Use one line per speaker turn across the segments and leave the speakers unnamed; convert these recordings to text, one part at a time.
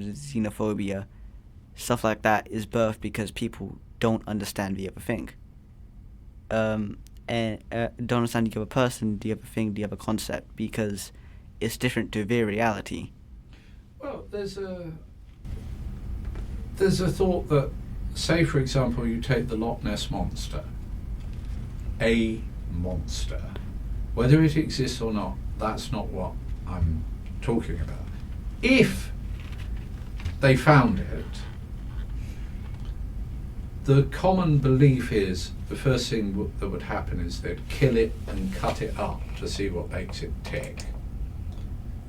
xenophobia, stuff like that is birthed because people don't understand the other thing. Um, and don't understand the other person, the other thing, the other concept because it's different to their reality.
Well, there's a thought that, say for example, you take the Loch Ness monster, a monster, whether it exists or not, that's not what I'm talking about. If they found it, the common belief is the first thing that would happen is they'd kill it and cut it up to see what makes it tick.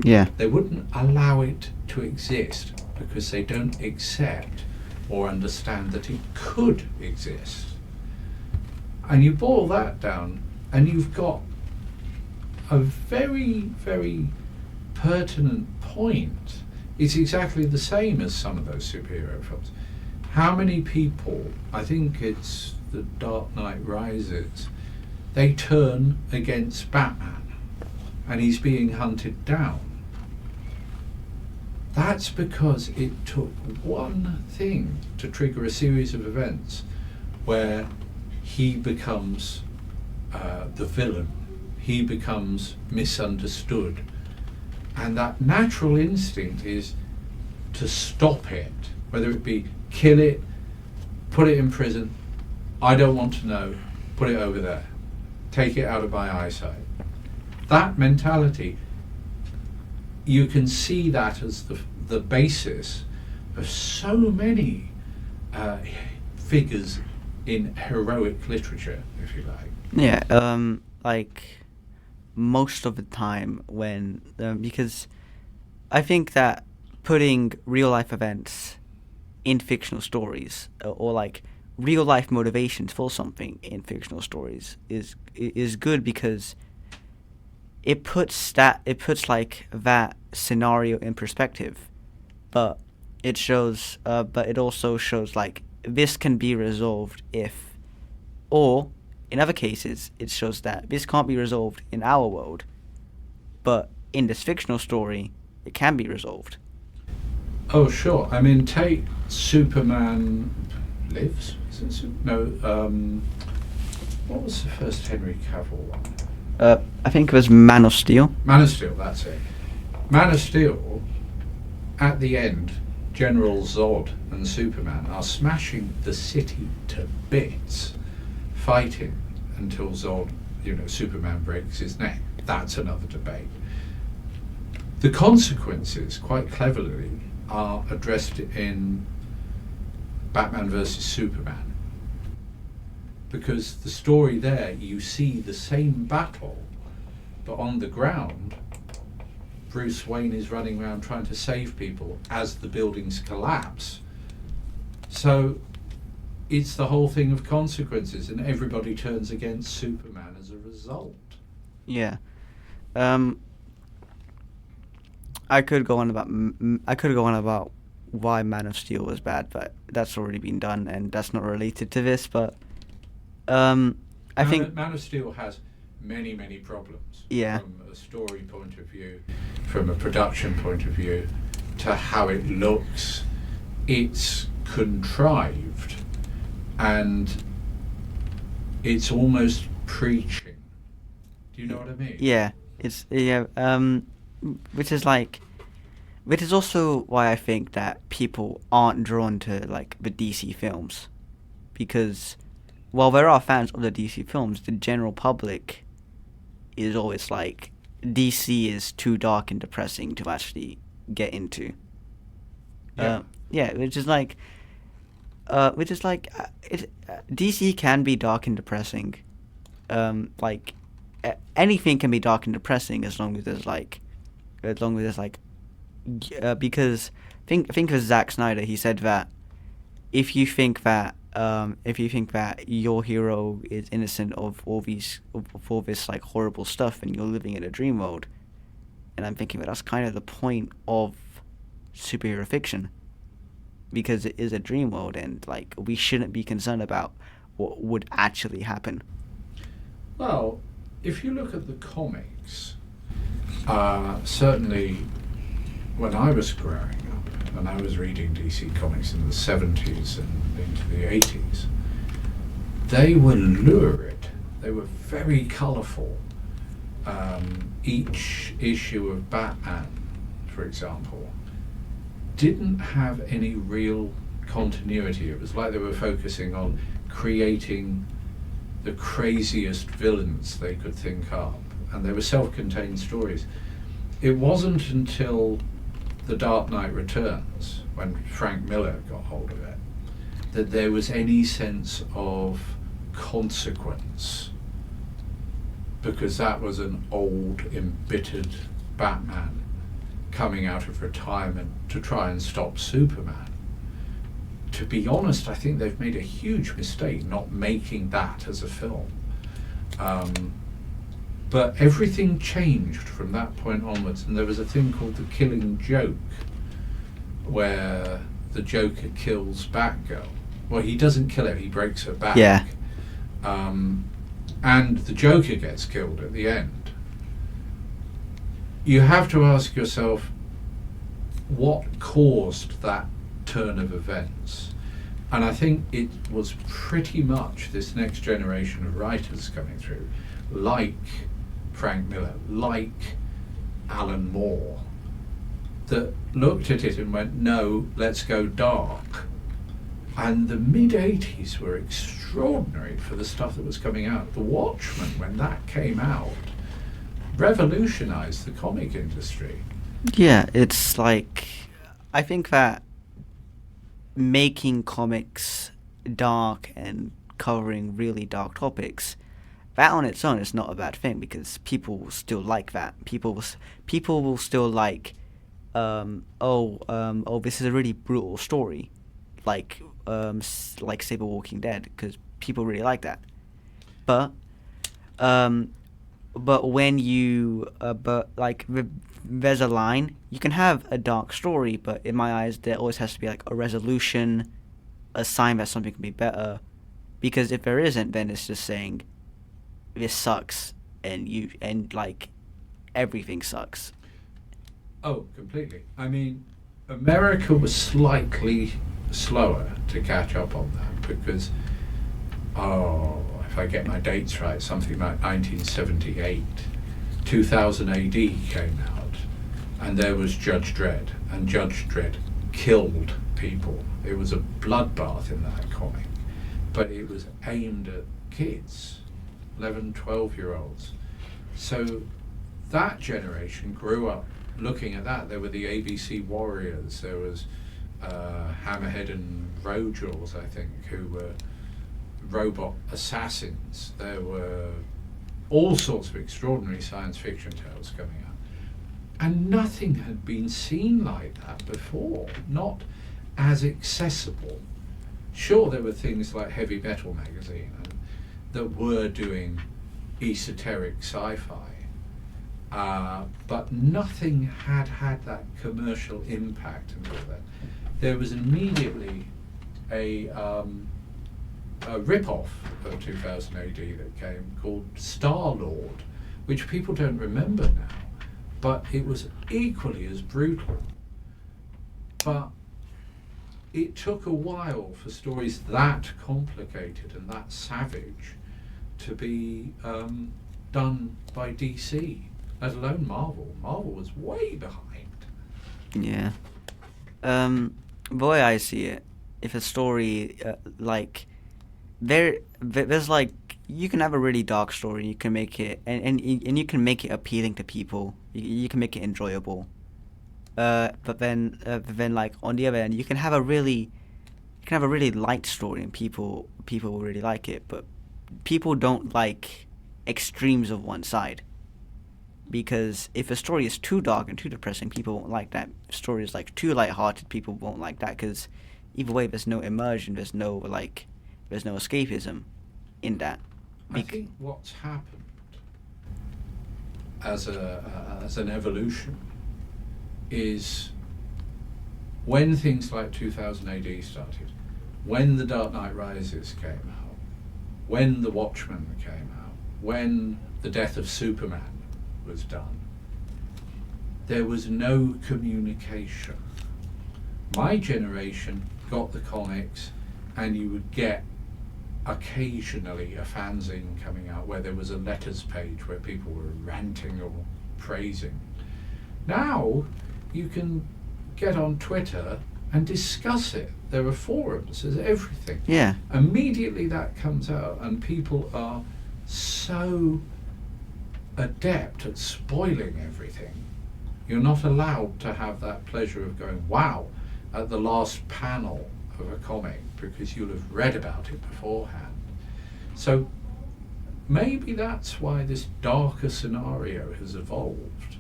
Yeah.
They wouldn't allow it to exist because they don't accept or understand that it could exist. And you boil that down and you've got a very, very pertinent point. It's exactly the same as some of those superhero films. How many people, I think it's The Dark Knight Rises, they turn against Batman and he's being hunted down. That's because it took one thing to trigger a series of events where he becomes the villain, he becomes misunderstood, and that natural instinct is to stop it, whether it be kill it, put it in prison, I don't want to know, put it over there, take it out of my eyesight. That mentality, you can see that as the basis of so many figures in heroic literature, if you like.
Yeah, like most of the time when because I think that putting real life events in fictional stories or like real life motivations for something in fictional stories is good because it puts like that scenario in perspective, but it also shows like this can be resolved if, or in other cases it shows that this can't be resolved in our world, but in this fictional story it can be resolved.
Oh, sure. I mean, take Superman Lives. Is it no? What was the first Henry Cavill one?
I think it was Man of Steel.
Man of Steel. That's it. Man of Steel. At the end, General Zod and Superman are smashing the city to bits, fighting until Zod, Superman breaks his neck. That's another debate. The consequences, quite cleverly, are addressed in Batman versus Superman. Because the story there, you see the same battle, but on the ground, Bruce Wayne is running around trying to save people as the buildings collapse. So it's the whole thing of consequences, and everybody turns against Superman as a result.
Yeah. I could go on about why Man of Steel was bad, but that's already been done, and that's not related to this. But I think
Man of Steel has many, many problems.
Yeah.
From a story point of view, from a production point of view, to how it looks. It's contrived, and it's almost preaching. Do you know what I mean?
Yeah, which is also why I think that people aren't drawn to like the DC films, because while there are fans of the DC films, the general public is always like DC is too dark and depressing to actually get into.
Yeah.
Which is like DC can be dark and depressing. Anything can be dark and depressing as long as there's because think of Zack Snyder. He said that if you think that your hero is innocent of all this like horrible stuff and you're living in a dream world, and I'm thinking that that's kind of the point of superhero fiction, because it is a dream world and like we shouldn't be concerned about what would actually happen.
Well, if you look at the comics, certainly when I was growing up, and I was reading DC Comics in the 70s and into the 80s, they were lurid. They were very colourful. Each issue of Batman, for example, didn't have any real continuity. It was like they were focusing on creating the craziest villains they could think up, and they were self-contained stories. It wasn't until The Dark Knight Returns, when Frank Miller got hold of it, that there was any sense of consequence, because that was an old, embittered Batman coming out of retirement to try and stop Superman. To be honest, I think they've made a huge mistake not making that as a film. But everything changed from that point onwards, and there was a thing called the Killing Joke, where the Joker kills Batgirl. Well, he doesn't kill her, he breaks her back.
Yeah.
And the Joker gets killed at the end. You have to ask yourself, what caused that turn of events? And I think it was pretty much this next generation of writers coming through, like Frank Miller, like Alan Moore, that looked at it and went, no, let's go dark. And the mid-80s were extraordinary for the stuff that was coming out. The Watchmen, when that came out, revolutionized the comic industry.
Yeah, it's like, I think that making comics dark and covering really dark topics, that on its own is not a bad thing, because people will still like that. People will still like, this is a really brutal story, like say The Walking Dead, because people really like that. But when you there's a line. You can have a dark story, but in my eyes, there always has to be like a resolution, a sign that something can be better. Because if there isn't, then it's just saying, this sucks, and like everything sucks.
Oh, completely. I mean, America was slightly slower to catch up on that, because, if I get my dates right, something like 1978, 2000 AD came out, and there was Judge Dredd, and Judge Dredd killed people. It was a bloodbath in that comic, but it was aimed at kids, 11, 12-year-olds. So that generation grew up looking at that. There were the ABC Warriors, there was Hammerhead and Rojaws, I think, who were robot assassins. There were all sorts of extraordinary science fiction tales coming out. And nothing had been seen like that before, not as accessible. Sure, there were things like Heavy Metal magazine that were doing esoteric sci-fi, but nothing had that commercial impact until then. There was immediately a rip-off of 2000 AD that came called Star-Lord, which people don't remember now, but it was equally as brutal. But it took a while for stories that complicated and that savage to be done by DC, let alone Marvel. Marvel was way behind.
Yeah. The way I see it, if a story there's like, you can have a really dark story, you can make it and you can make it appealing to people. You can make it enjoyable. But then like on the other end, you can have a really light story and people will really like it. But people don't like extremes of one side. Because if a story is too dark and too depressing, people won't like that. If a story is like too lighthearted, people won't like that. Because either way, there's no immersion, there's no escapism in that.
I think what's happened as an evolution is when things like 2000 AD started, when The Dark Knight Rises came out, when The Watchmen came out, when The Death of Superman was done, there was no communication. My generation got the comics, and you would get occasionally a fanzine coming out where there was a letters page where people were ranting or praising. Now you can get on Twitter and discuss it. There are forums, there's everything.
Yeah.
Immediately that comes out, and people are so adept at spoiling everything. You're not allowed to have that pleasure of going, wow, at the last panel of a comic, because you'll have read about it beforehand. So maybe that's why this darker scenario has evolved,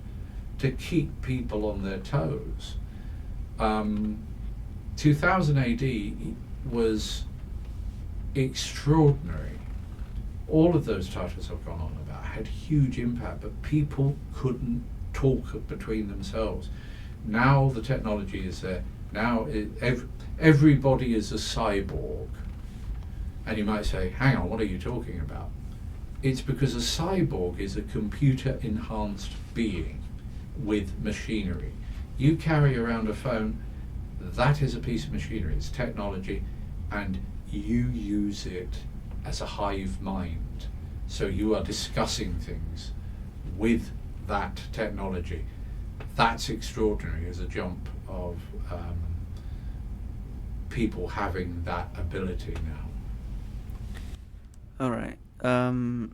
to keep people on their toes. 2000 AD was extraordinary. All of those titles I've gone on about had huge impact, but people couldn't talk between themselves. Now the technology is there. Now everybody is a cyborg. And you might say, hang on, what are you talking about? It's because a cyborg is a computer-enhanced being with machinery. You carry around a phone, that is a piece of machinery, it's technology, and you use it as a hive mind. So you are discussing things with that technology. That's extraordinary as a jump of people having that ability now.
All right.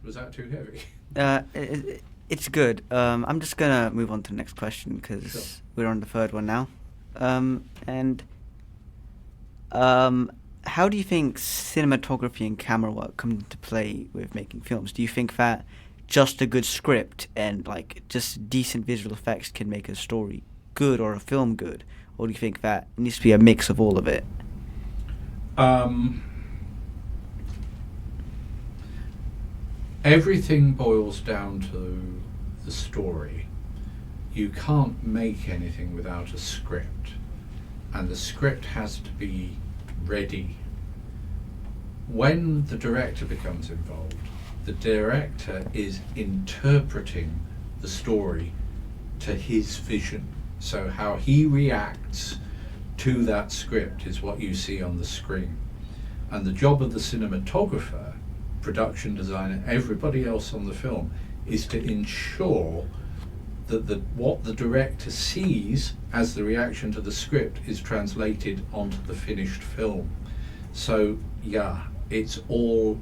Was that too heavy?
It's good. I'm just gonna move on to the next question because
Sure.
we're on the third one now. How do you think cinematography and camera work come into play with making films? Do you think that just a good script and like just decent visual effects can make a story good or a film good, or do you think that it needs to be a mix of all of it?
Everything boils down to the story. You can't make anything without a script, and the script has to be ready. When the director becomes involved, the director is interpreting the story to his vision. So how he reacts to that script is what you see on the screen. And the job of the cinematographer, production designer, everybody else on the film, is to ensure that what the director sees as the reaction to the script is translated onto the finished film. So yeah, it's all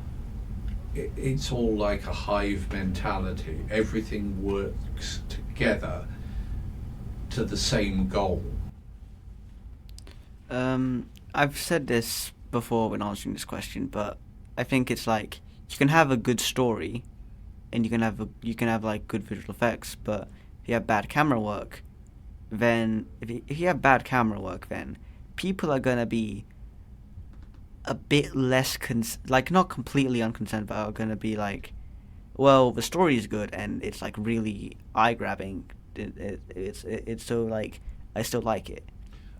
like a hive mentality. Everything works together to the same goal.
I've said this before when answering this question, but I think it's like you can have a good story, and you can have like good visual effects, but if you have bad camera work, then if you have bad camera work, then people are gonna be a bit less like not completely unconcerned, but are gonna be like, well, the story is good and it's like really eye grabbing. It's so like I still like it.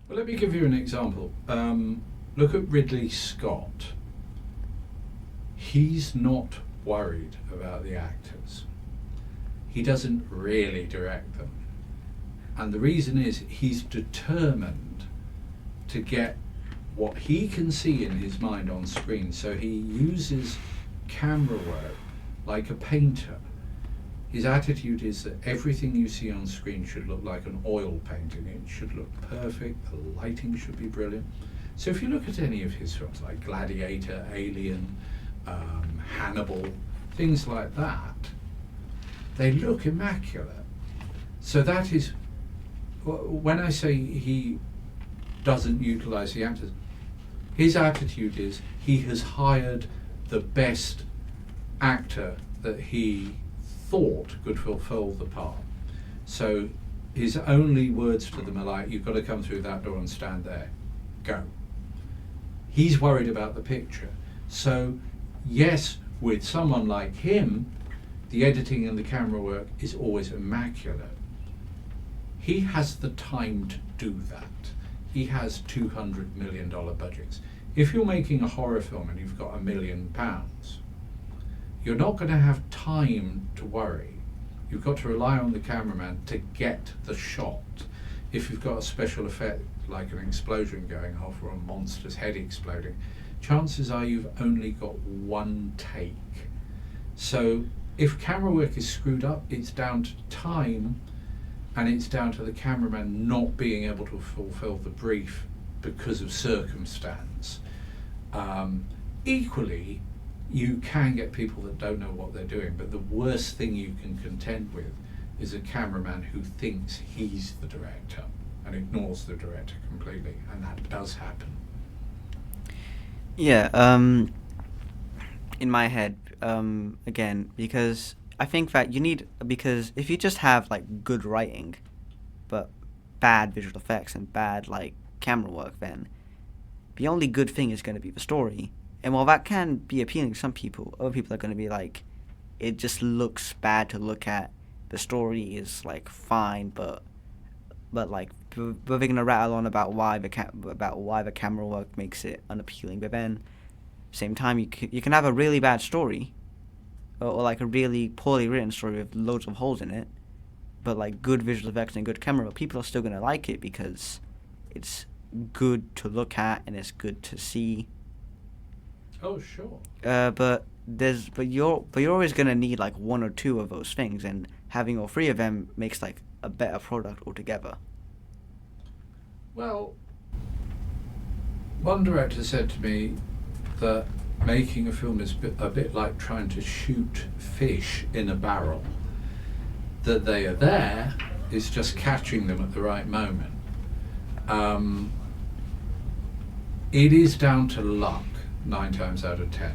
Well, let me give you an example. Look at Ridley Scott. He's not worried about the actors. He doesn't really direct them. And the reason is he's determined to get what he can see in his mind on screen. So he uses camera work like a painter. His attitude is that everything you see on screen should look like an oil painting. It should look perfect, the lighting should be brilliant. So if you look at any of his films like Gladiator, Alien, Hannibal, things like that, they look immaculate. So that is, when I say he doesn't utilize the actors, his attitude is he has hired the best actor that he thought could fulfill the part. So his only words to them are like, you've got to come through that door and stand there. Go. He's worried about the picture. So yes, with someone like him, the editing and the camera work is always immaculate. He has the time to do that. He has $200 million budgets. If you're making a horror film and you've got £1 million, you're not going to have time to worry. You've got to rely on the cameraman to get the shot. if you've got a special effect like an explosion going off or a monster's head exploding, chances are you've only got one take. So if camera work is screwed up, it's down to time, and it's down to the cameraman not being able to fulfill the brief because of circumstance. Equally, you can get people that don't know what they're doing, but the worst thing you can contend with is a cameraman who thinks he's the director and ignores the director completely, and that does happen.
Yeah, in my head, again, because I think that because if you just have like good writing, but bad visual effects and bad like camera work, then the only good thing is going to be the story. And while that can be appealing to some people, other people are going to be like, it just looks bad to look at. The story is like fine, but like they're going to rattle on about why the camera work makes it unappealing. But then, same time, you can have a really bad story, or like a really poorly written story with loads of holes in it, but like good visual effects and good camera. People are still going to like it because it's good to look at and it's good to see.
Oh, sure.
But you're always gonna need like one or two of those things, and having all three of them makes like a better product altogether.
Well, one director said to me that making a film is a bit like trying to shoot fish in a barrel. That they are there, it's just catching them at the right moment. It is down to luck 9 times out of 10.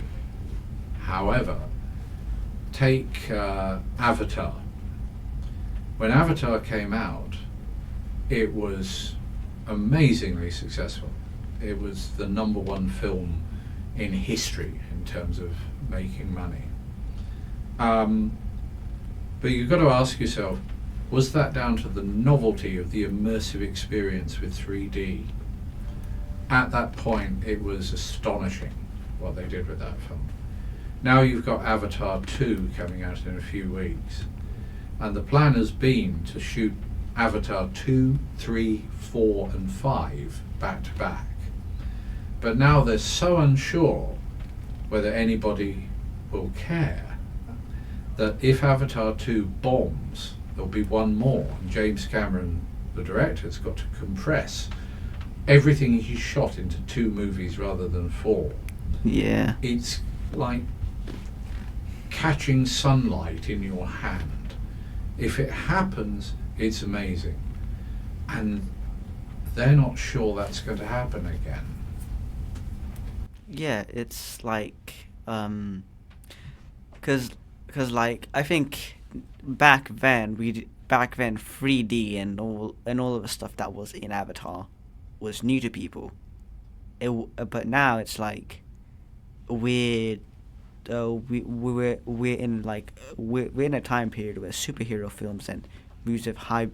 However, take Avatar. When Avatar came out, it was amazingly successful. It was the #1 film in history in terms of making money. But you've got to ask yourself, was that down to the novelty of the immersive experience with 3D? At that point, it was astonishing what they did with that film. Now you've got Avatar 2 coming out in a few weeks, and the plan has been to shoot Avatar 2, 3, 4 and 5 back to back. But now they're so unsure whether anybody will care that if Avatar 2 bombs, there'll be one more, and James Cameron, the director, has got to compress everything he shot into 2 movies rather than 4.
Yeah.
It's like catching sunlight in your hand. If it happens, it's amazing. And they're not sure that's going to happen again.
Yeah, it's like, cause like I think back then 3D and all of the stuff that was in Avatar was new to people. But now it's like we're in a time period where superhero films and movies with high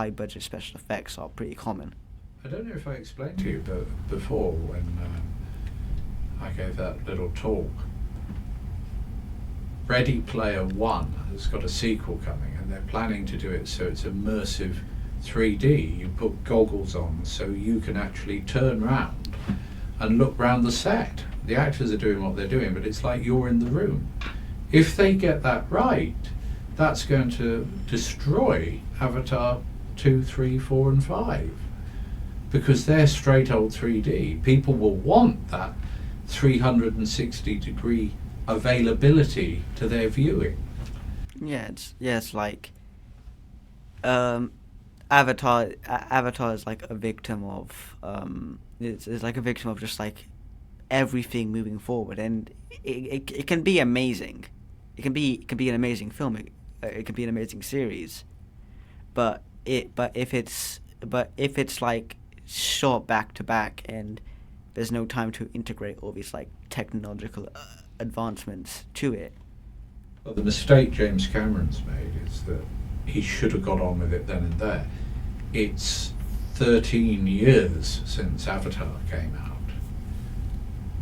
budget special effects are pretty common.
I don't know if I explained to you before when I gave that little talk. Ready Player One has got a sequel coming, and they're planning to do it so it's immersive 3D. You put goggles on so you can actually turn round and look round the set. The actors are doing what they're doing, but it's like you're in the room. If they get that right, that's going to destroy Avatar 2, 3, 4 and 5. Because they're straight old 3D. People will want that 360 degree availability to their viewing.
It's like Avatar is like a victim of it's like a victim of just like everything moving forward, and it can be amazing. It can be an amazing film. It can be an amazing series, but if it's like shot back to back and there's no time to integrate all these like technological advancements to it.
Well, the mistake James Cameron's made is that he should have got on with it then and there. It's 13 years since Avatar came out.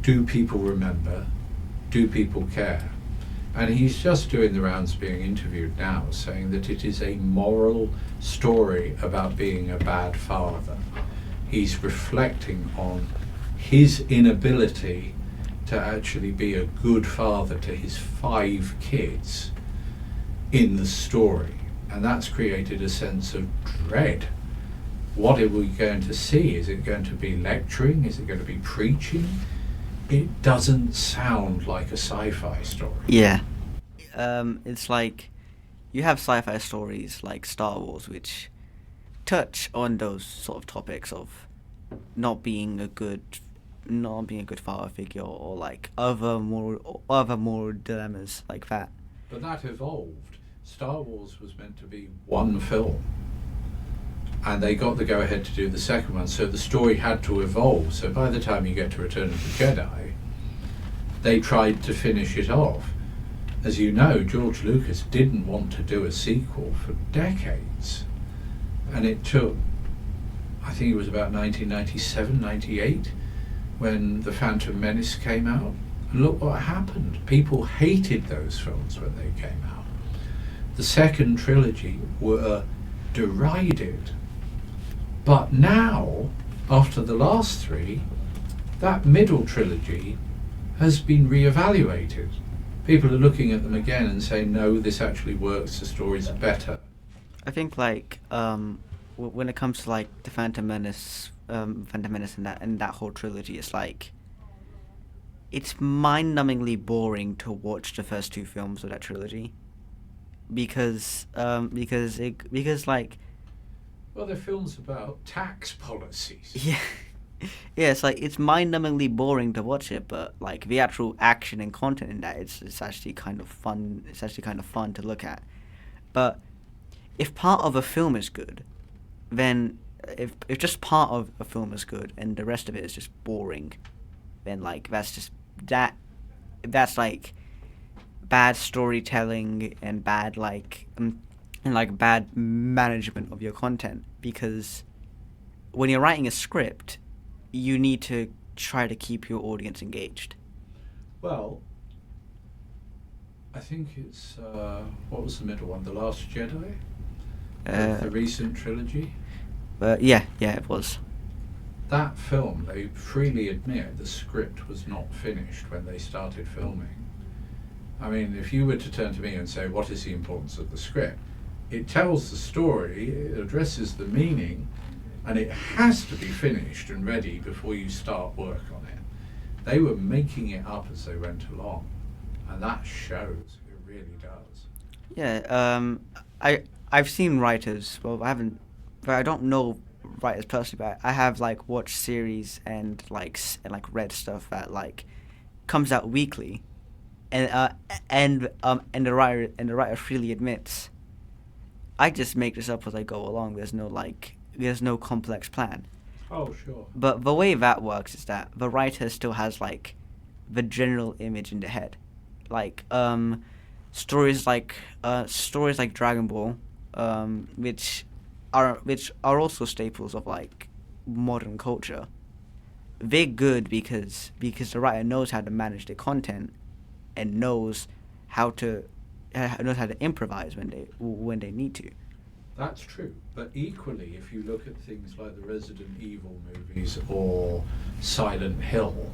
Do people remember? Do people care? And he's just doing the rounds being interviewed now, saying that it is a moral story about being a bad father. He's reflecting on his inability to actually be a good father to his 5 kids in the story. And that's created a sense of dread. What are we going to see? Is it going to be lecturing? Is it going to be preaching? It doesn't sound like a sci-fi story.
Yeah. It's like you have sci-fi stories like Star Wars, which touch on those sort of topics of not being a good father figure, or like other moral dilemmas like that.
But that evolved. Star Wars was meant to be one film, and they got the go-ahead to do the second one, so the story had to evolve. So by the time you get to Return of the Jedi, they tried to finish it off. As you know, George Lucas didn't want to do a sequel for decades, and it took, I think it was about 1997, 98, when The Phantom Menace came out. And look what happened. People hated those films when they came out. The second trilogy were derided. But now, after the last 3, that middle trilogy has been re-evaluated. People are looking at them again and saying, no, this actually works, the stories are better.
I think like when it comes to like the Phantom Menace and that whole trilogy, it's like it's mind-numbingly boring to watch the first 2 films of that trilogy because like,
well, they're films about tax policies.
yeah. Yeah, it's like it's mind-numbingly boring to watch it, but like the actual action and content in that, it's actually kind of fun. It's actually kind of fun to look at. But if part of a film is good, then if just part of a film is good and the rest of it is just boring, then like that's like bad storytelling and bad bad management of your content. Because when you're writing a script, you need to try to keep your audience engaged.
Well, I think it's, what was the middle one? The Last Jedi? The recent trilogy?
Yeah, it was.
That film, they freely admit the script was not finished when they started filming. I mean, if you were to turn to me and say, what is the importance of the script? It tells the story, it addresses the meaning, and it has to be finished and ready before you start work on it. They were making it up as they went along, and that shows. It really does.
Yeah, I've seen writers. Well, I don't know writers personally, but I have like watched series and read stuff that like comes out weekly, and the writer freely admits, I just make this up as I go along. There's no complex plan.
Oh, sure.
But the way that works is that the writer still has like the general image in the head, like stories like Dragon Ball, which are also staples of like modern culture. They're good because the writer knows how to manage the content and knows how to improvise when they need to.
That's true, but equally, if you look at things like the Resident Evil movies or Silent Hill,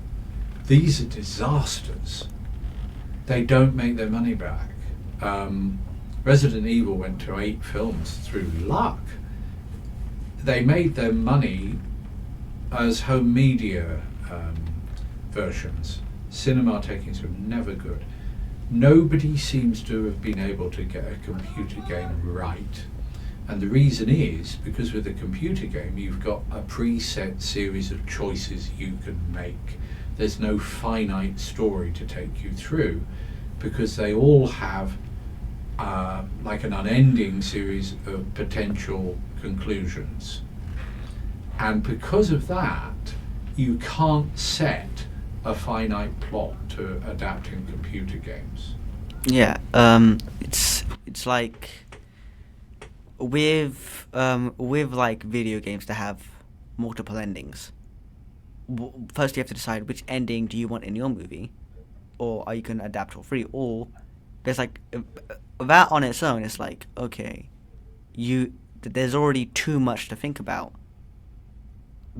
these are disasters. They don't make their money back. Resident Evil went to 8 films through luck. They made their money as home media versions. Cinema takings were never good. Nobody seems to have been able to get a computer game right. And the reason is because with a computer game, you've got a preset series of choices you can make. There's no finite story to take you through because they all have like an unending series of potential conclusions. And because of that, you can't set a finite plot to adapting computer games.
Yeah, it's like with like video games that have multiple endings. First, you have to decide which ending do you want in your movie, or are you going to adapt all 3, or It's like that on its own is like, okay, there's already too much to think about,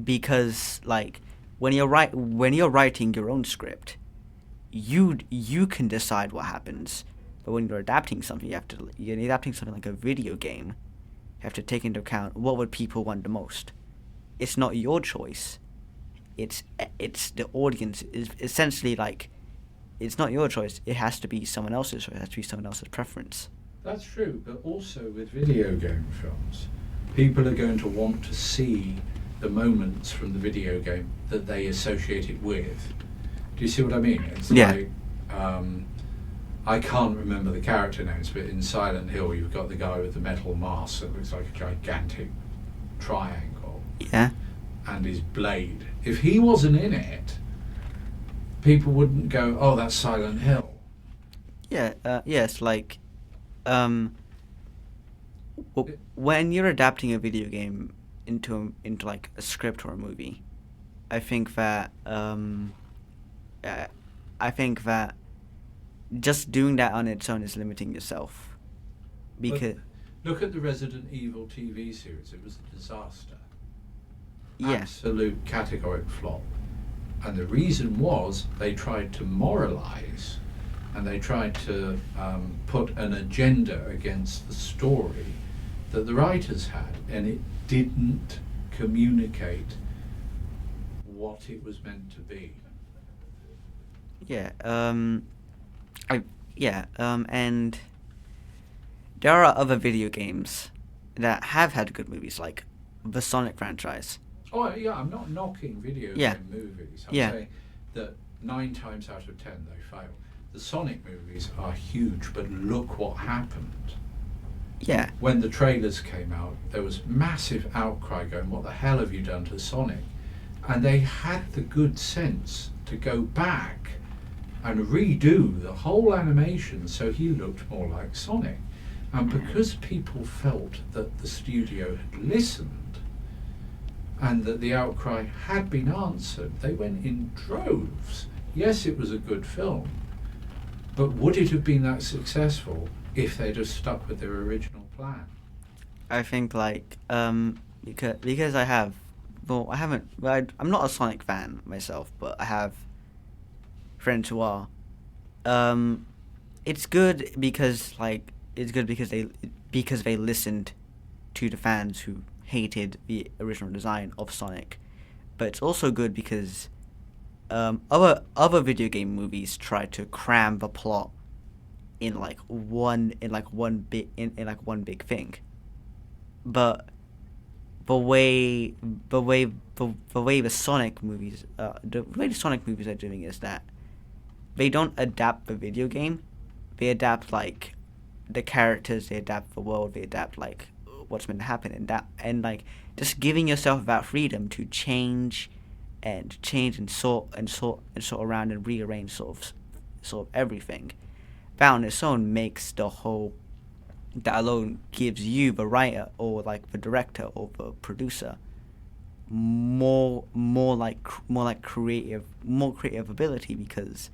because like when you're writing your own script, you can decide what happens, but when you're adapting something, you're adapting something like a video game, you have to take into account what would people want the most. It's not your choice. It's the audience. Is essentially like, it's not your choice. It has to be someone else's choice. It has to be someone else's preference.
That's true, but also with video game films, people are going to want to see the moments from the video game that they associate it with. Do you see what I mean? It's like, I can't remember the character names, but in Silent Hill you've got the guy with the metal mask that looks like a gigantic triangle.
Yeah.
And his blade. If he wasn't in it, people wouldn't go, oh, that's Silent Hill.
Yeah, yes, like, when you're adapting a video game into like a script or a movie, I think that just doing that on its own is limiting yourself. Because
look at the Resident Evil TV series. It was a disaster.
Yeah.
Absolute categoric flop. And the reason was they tried to moralize, and they tried to put an agenda against the story that the writers had, and it didn't communicate what it was meant to be.
Yeah, and there are other video games that have had good movies, like the Sonic franchise.
Oh yeah, I'm not knocking video game movies. I'm saying that 9 times out of 10 they fail. The Sonic movies are huge, but look what happened.
Yeah.
When the trailers came out, there was massive outcry going, what the hell have you done to Sonic? And they had the good sense to go back and redo the whole animation so he looked more like Sonic. And because people felt that the studio had listened and that the outcry had been answered, they went in droves. Yes, it was a good film, but would it have been that successful if they'd have stuck with their original plan?
I think like because I'm not a Sonic fan myself, but I have friends who are. It's good because they listened to the fans who hated the original design of Sonic, but it's also good because other video game movies try to cram the plot in one big thing, but the way the Sonic movies are doing is that they don't adapt the video game, they adapt like the characters, they adapt the world, they adapt like what's meant to happen, and like just giving yourself that freedom to change and sort around and rearrange sort of everything. That on its own makes that alone gives you, the writer or like the director or the producer, more creative ability, because